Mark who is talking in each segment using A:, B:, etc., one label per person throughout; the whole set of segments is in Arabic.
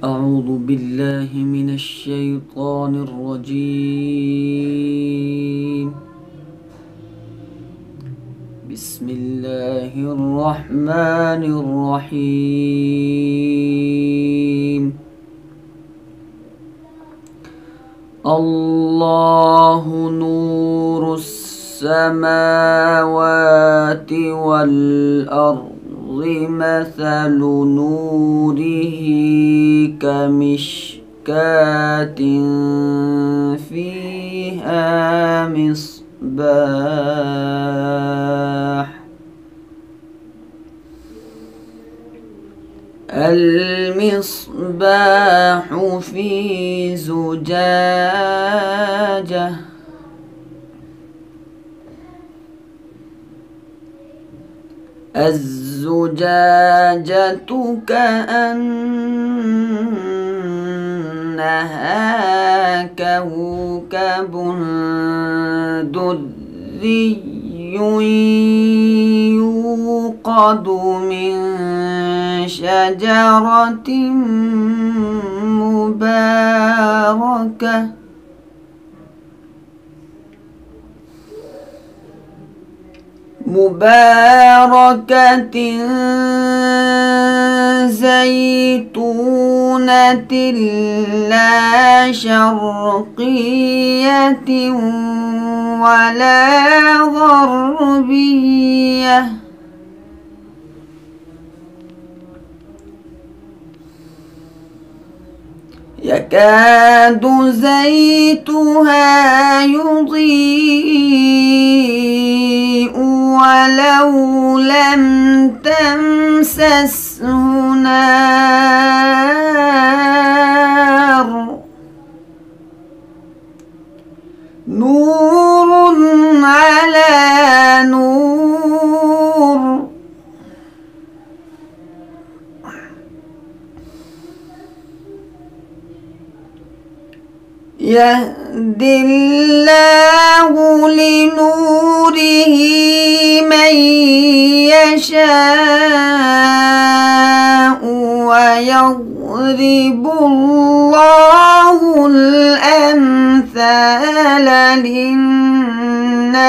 A: أعوذ بالله من الشيطان الرجيم. بسم الله الرحمن الرحيم. الله نور السماوات والأرض مثل نوره كمشكاة فيها مصباح. المصباح في زجاجة. الزجاجة كأنها كوكب دري يوقد من شجرة مباركة زيتونة لا شرقية ولا غربية يكاد زيتها يضيء ولو لم تمسسه نار. نور على نور. يهدي الله لنوره من يشاء ويضرب الله الأمثال للناس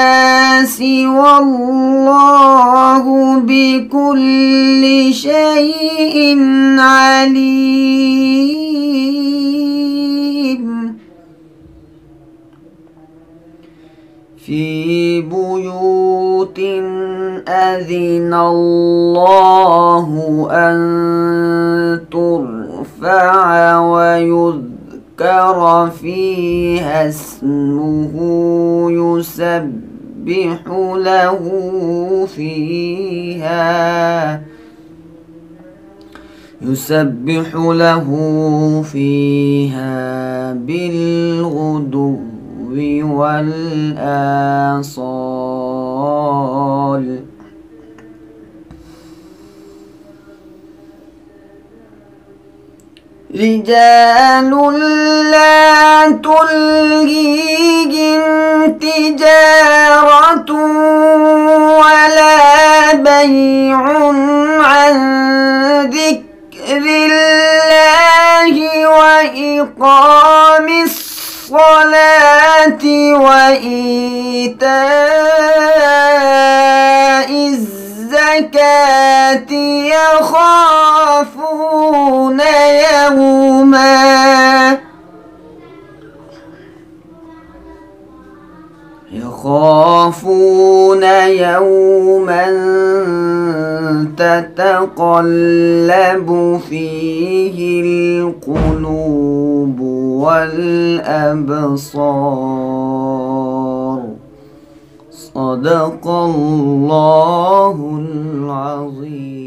A: والله بكل شيء عليم. في بيوت أذن الله أن ترفع ويذكر فيها اسمه يسبح له فيها بالغدو والآصال. رجال لا تلهيهم تجارة ولا بيع عن ذكر الله وإقام الصلاة وإيتاء الزكاة يخافون يوما تتقلب فيه القلوب والأبصار. صدق الله العظيم.